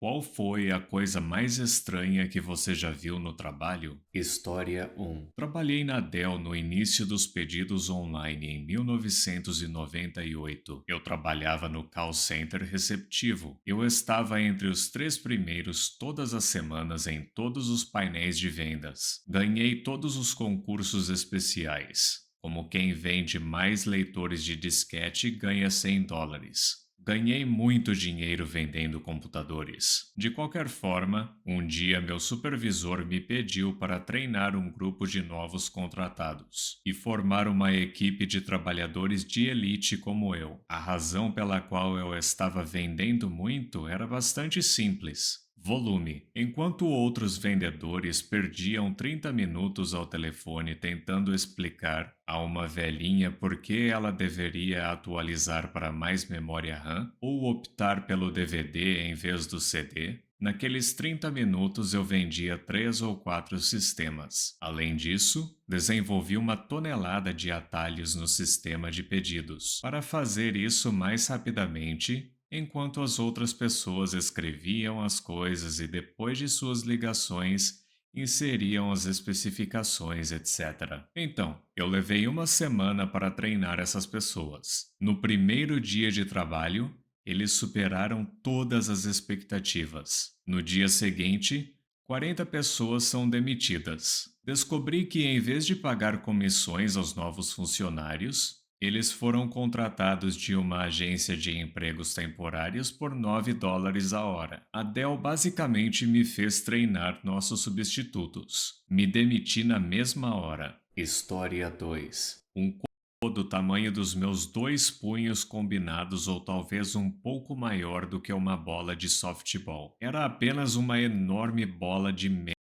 Qual foi a coisa mais estranha que você já viu no trabalho? História Trabalhei na Dell no início dos pedidos online em 1998. Eu trabalhava no call center receptivo. Eu estava entre os três primeiros todas as semanas em todos os painéis de vendas. Ganhei todos os concursos especiais. Como quem vende mais leitores de disquete ganha US$ 100. Ganhei muito dinheiro vendendo computadores. De qualquer forma, um dia meu supervisor me pediu para treinar um grupo de novos contratados e formar uma equipe de trabalhadores de elite como eu. A razão pela qual eu estava vendendo muito era bastante simples. Volume. Enquanto outros vendedores perdiam 30 minutos ao telefone tentando explicar a uma velhinha por que ela deveria atualizar para mais memória RAM ou optar pelo DVD em vez do CD, naqueles 30 minutos eu vendia 3 ou 4 sistemas. Além disso, desenvolvi uma tonelada de atalhos no sistema de pedidos. Para fazer isso mais rapidamente, enquanto as outras pessoas escreviam as coisas e depois de suas ligações inseriam as especificações, etc. Então, eu levei uma semana para treinar essas pessoas. No primeiro dia de trabalho, eles superaram todas as expectativas. No dia seguinte, 40 pessoas são demitidas. Descobri que, em vez de pagar comissões aos novos funcionários, eles foram contratados de uma agência de empregos temporários por US$ 9 a hora. A Dell basicamente me fez treinar nossos substitutos. Me demiti na mesma hora. História 2 Um corpo do tamanho dos meus dois punhos combinados ou talvez um pouco maior do que uma bola de softball. Era apenas uma enorme bola de merda.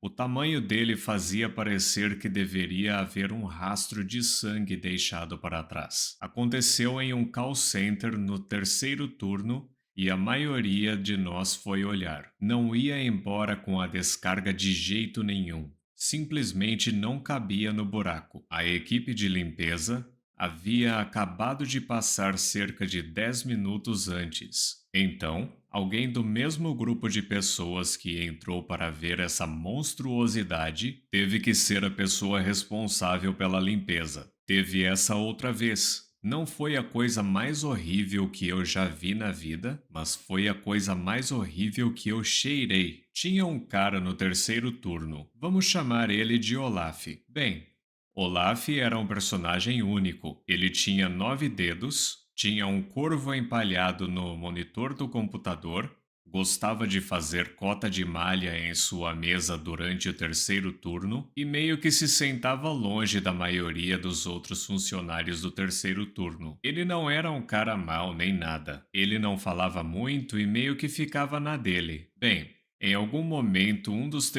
O tamanho dele fazia parecer que deveria haver um rastro de sangue deixado para trás. Aconteceu em um call center no terceiro turno e a maioria de nós foi olhar. Não ia embora com a descarga de jeito nenhum. Simplesmente não cabia no buraco. A equipe de limpeza havia acabado de passar cerca de 10 minutos antes. Então, alguém do mesmo grupo de pessoas que entrou para ver essa monstruosidade teve que ser a pessoa responsável pela limpeza. Teve essa outra vez. Não foi a coisa mais horrível que eu já vi na vida, mas foi a coisa mais horrível que eu cheirei. Tinha um cara no terceiro turno. Vamos chamar ele de Olaf. Bem, Olaf era um personagem único. Ele tinha 9 dedos, tinha um corvo empalhado no monitor do computador, gostava de fazer cota de malha em sua mesa durante o terceiro turno e meio que se sentava longe da maioria dos outros funcionários do terceiro turno. Ele não era um cara mau nem nada. Ele não falava muito e meio que ficava na dele. Bem, em algum momento um dos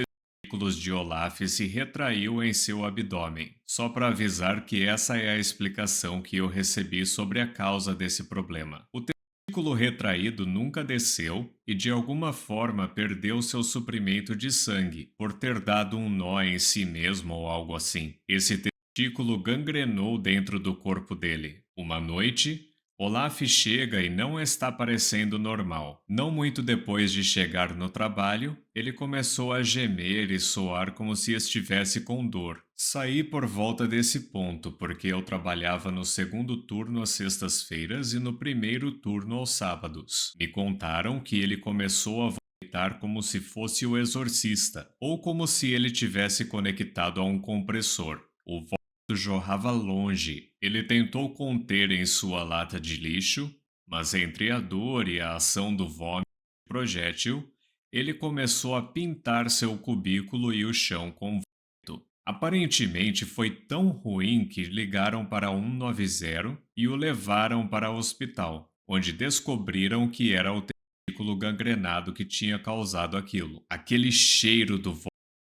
testículos de Olaf se retraiu em seu abdômen, só para avisar que essa é a explicação que eu recebi sobre a causa desse problema. O testículo retraído nunca desceu e de alguma forma perdeu seu suprimento de sangue, por ter dado um nó em si mesmo ou algo assim. Esse testículo gangrenou dentro do corpo dele. Uma noite, Olaf chega e não está parecendo normal. Não muito depois de chegar no trabalho, ele começou a gemer e soar como se estivesse com dor. Saí por volta desse ponto, porque eu trabalhava no segundo turno às sextas-feiras e no primeiro turno aos sábados. Me contaram que ele começou a vomitar como se fosse o exorcista, ou como se ele tivesse conectado a um compressor. O jorrava longe. Ele tentou conter em sua lata de lixo, mas entre a dor e a ação do vômito projétil, ele começou a pintar seu cubículo e o chão com vômito. Aparentemente foi tão ruim que ligaram para 190 e o levaram para o hospital, onde descobriram que era o testículo gangrenado que tinha causado aquilo. Aquele cheiro do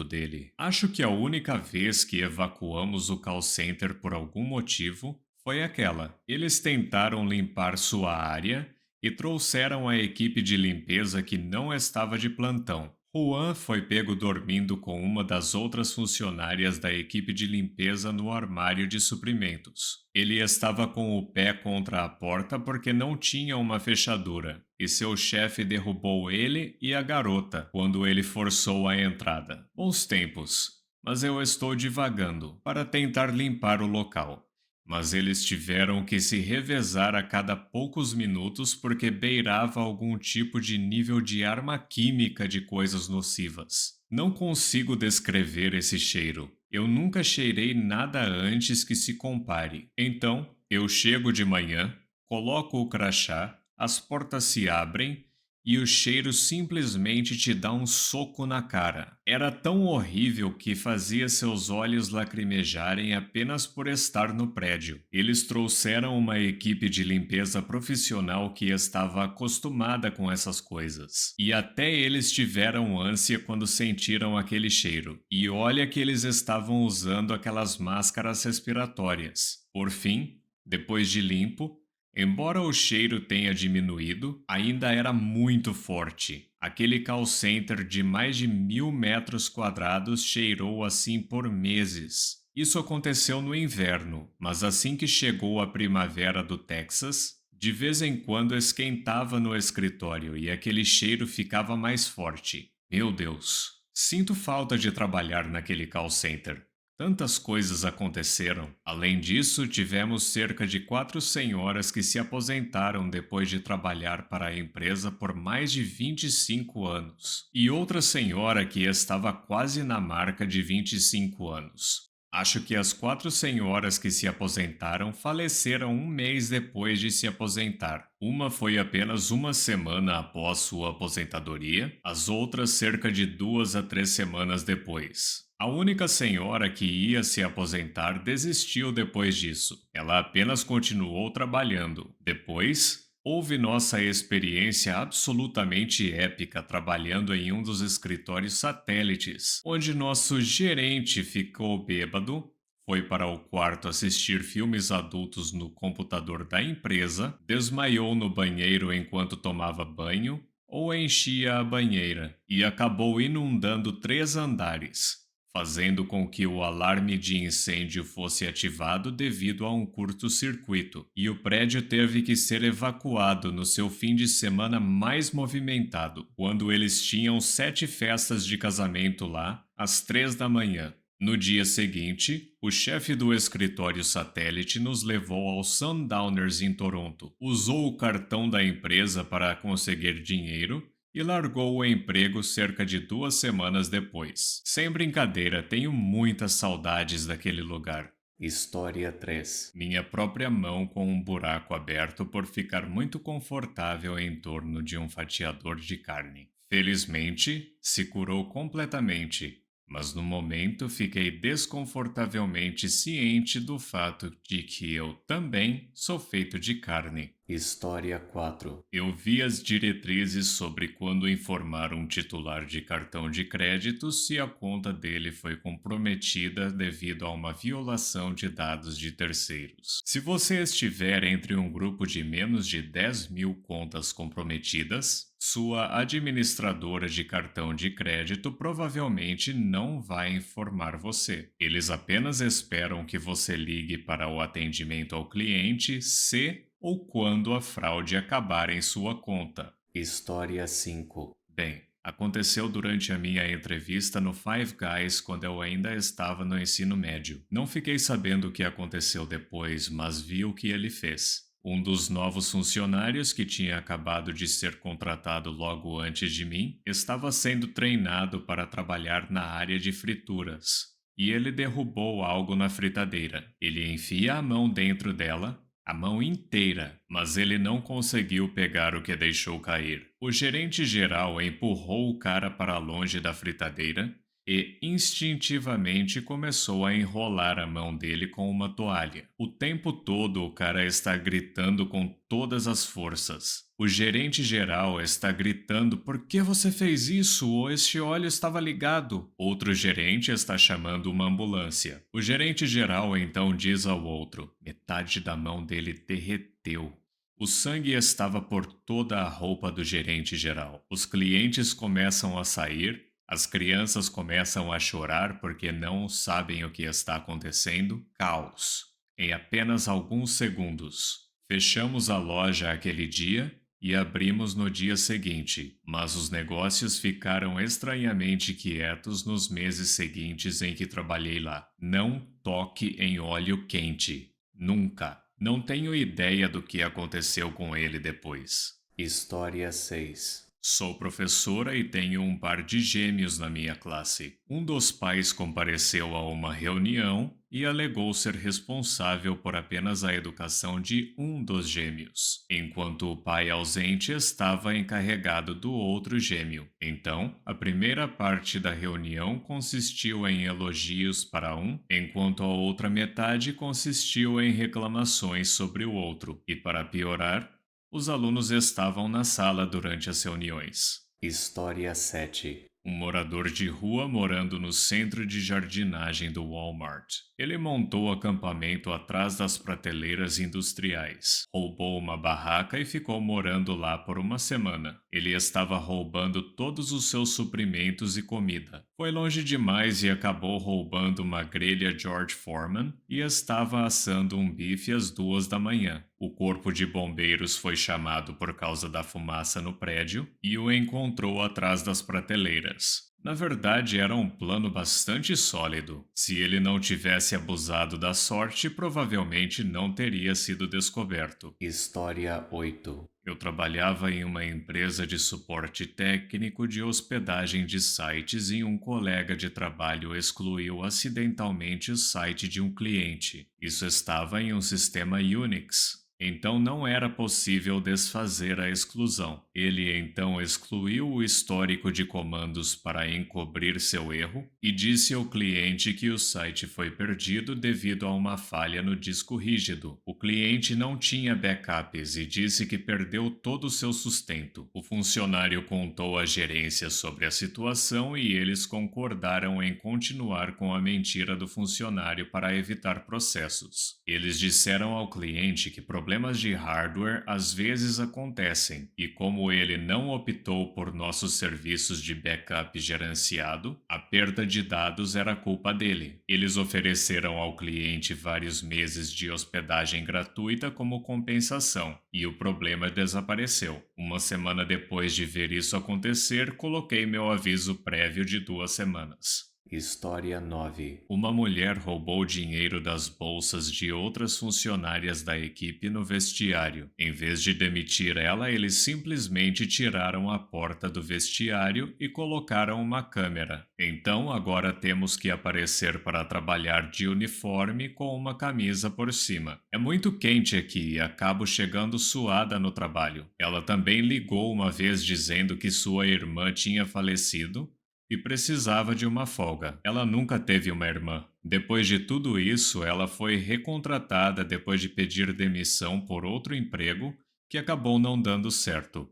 dele. Acho que a única vez que evacuamos o call center por algum motivo foi aquela. Eles tentaram limpar sua área e trouxeram a equipe de limpeza que não estava de plantão. Juan foi pego dormindo com uma das outras funcionárias da equipe de limpeza no armário de suprimentos. Ele estava com o pé contra a porta porque não tinha uma fechadura, e seu chefe derrubou ele e a garota quando ele forçou a entrada. Bons tempos, mas eu estou divagando para tentar limpar o local. Mas eles tiveram que se revezar a cada poucos minutos porque beirava algum tipo de nível de arma química de coisas nocivas. Não consigo descrever esse cheiro. Eu nunca cheirei nada antes que se compare. Então, eu chego de manhã, coloco o crachá, as portas se abrem e o cheiro simplesmente te dá um soco na cara. Era tão horrível que fazia seus olhos lacrimejarem apenas por estar no prédio. Eles trouxeram uma equipe de limpeza profissional que estava acostumada com essas coisas. E até eles tiveram ânsia quando sentiram aquele cheiro. E olha que eles estavam usando aquelas máscaras respiratórias. Por fim, depois de limpo, embora o cheiro tenha diminuído, ainda era muito forte. Aquele call center de mais de 1.000 metros quadrados cheirou assim por meses. Isso aconteceu no inverno, mas assim que chegou a primavera do Texas, de vez em quando esquentava no escritório e aquele cheiro ficava mais forte. Meu Deus, sinto falta de trabalhar naquele call center. Tantas coisas aconteceram. Além disso, tivemos cerca de 4 senhoras que se aposentaram depois de trabalhar para a empresa por mais de 25 anos. E outra senhora que estava quase na marca de 25 anos. Acho que as 4 senhoras que se aposentaram faleceram um mês depois de se aposentar. Uma foi apenas uma semana após sua aposentadoria, as outras cerca de 2 a 3 semanas depois. A única senhora que ia se aposentar desistiu depois disso. Ela apenas continuou trabalhando. Depois, houve nossa experiência absolutamente épica trabalhando em um dos escritórios satélites, onde nosso gerente ficou bêbado, foi para o quarto assistir filmes adultos no computador da empresa, desmaiou no banheiro enquanto tomava banho ou enchia a banheira e acabou inundando 3 andares, fazendo com que o alarme de incêndio fosse ativado devido a um curto-circuito, e o prédio teve que ser evacuado no seu fim de semana mais movimentado, quando eles tinham 7 festas de casamento lá, às 3 da manhã. No dia seguinte, o chefe do escritório satélite nos levou ao Sundowners em Toronto, usou o cartão da empresa para conseguir dinheiro e largou o emprego cerca de 2 semanas depois. Sem brincadeira, tenho muitas saudades daquele lugar. História 3. Minha própria mão com um buraco aberto por ficar muito confortável em torno de um fatiador de carne. Felizmente, se curou completamente, mas no momento fiquei desconfortavelmente ciente do fato de que eu também sou feito de carne. História 4. Eu vi as diretrizes sobre quando informar um titular de cartão de crédito se a conta dele foi comprometida devido a uma violação de dados de terceiros. Se você estiver entre um grupo de menos de 10.000 contas comprometidas, sua administradora de cartão de crédito provavelmente não vai informar você. Eles apenas esperam que você ligue para o atendimento ao cliente se ou quando a fraude acabar em sua conta. História 5. Bem, aconteceu durante a minha entrevista no Five Guys quando eu ainda estava no ensino médio. Não fiquei sabendo o que aconteceu depois, mas vi o que ele fez. Um dos novos funcionários, que tinha acabado de ser contratado logo antes de mim, estava sendo treinado para trabalhar na área de frituras. E ele derrubou algo na fritadeira. Ele enfia a mão dentro dela, a mão inteira, mas ele não conseguiu pegar o que deixou cair. O gerente geral empurrou o cara para longe da fritadeira e instintivamente começou a enrolar a mão dele com uma toalha. O tempo todo o cara está gritando com todas as forças. O gerente geral está gritando: "Por que você fez isso? Ou este óleo estava ligado?" Outro gerente está chamando uma ambulância. O gerente geral então diz ao outro: "Metade da mão dele derreteu." O sangue estava por toda a roupa do gerente geral. Os clientes começam a sair, as crianças começam a chorar porque não sabem o que está acontecendo. Caos. Em apenas alguns segundos. Fechamos a loja aquele dia e abrimos no dia seguinte, mas os negócios ficaram estranhamente quietos nos meses seguintes em que trabalhei lá. Não toque em óleo quente. Nunca. Não tenho ideia do que aconteceu com ele depois. História 6. Sou professora e tenho um par de gêmeos na minha classe. Um dos pais compareceu a uma reunião e alegou ser responsável por apenas a educação de um dos gêmeos, enquanto o pai ausente estava encarregado do outro gêmeo. Então, a primeira parte da reunião consistiu em elogios para um, enquanto a outra metade consistiu em reclamações sobre o outro. E para piorar, os alunos estavam na sala durante as reuniões. História 7. Um morador de rua morando no centro de jardinagem do Walmart. Ele montou acampamento atrás das prateleiras industriais. Roubou uma barraca e ficou morando lá por uma semana. Ele estava roubando todos os seus suprimentos e comida. Foi longe demais e acabou roubando uma grelha George Foreman e estava assando um bife às 2 da manhã. O corpo de bombeiros foi chamado por causa da fumaça no prédio e o encontrou atrás das prateleiras. Na verdade, era um plano bastante sólido. Se ele não tivesse abusado da sorte, provavelmente não teria sido descoberto. História 8. Eu trabalhava em uma empresa de suporte técnico de hospedagem de sites e um colega de trabalho excluiu acidentalmente o site de um cliente. Isso estava em um sistema Unix. Então não era possível desfazer a exclusão. Ele então excluiu o histórico de comandos para encobrir seu erro e disse ao cliente que o site foi perdido devido a uma falha no disco rígido. O cliente não tinha backups e disse que perdeu todo o seu sustento. O funcionário contou à gerência sobre a situação e eles concordaram em continuar com a mentira do funcionário para evitar processos. Eles disseram ao cliente que problemas de hardware às vezes acontecem, e como ele não optou por nossos serviços de backup gerenciado, a perda de dados era culpa dele. Eles ofereceram ao cliente vários meses de hospedagem gratuita como compensação, e o problema desapareceu. Uma semana depois de ver isso acontecer, coloquei meu aviso prévio de 2 semanas. História 9. Uma mulher roubou dinheiro das bolsas de outras funcionárias da equipe no vestiário. Em vez de demitir ela, eles simplesmente tiraram a porta do vestiário e colocaram uma câmera. Então, agora temos que aparecer para trabalhar de uniforme com uma camisa por cima. É muito quente aqui e acabo chegando suada no trabalho. Ela também ligou uma vez dizendo que sua irmã tinha falecido e precisava de uma folga. Ela nunca teve uma irmã. Depois de tudo isso, ela foi recontratada depois de pedir demissão por outro emprego que acabou não dando certo.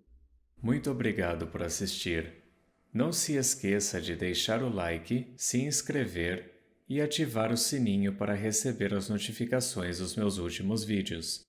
Muito obrigado por assistir. Não se esqueça de deixar o like, se inscrever e ativar o sininho para receber as notificações dos meus últimos vídeos.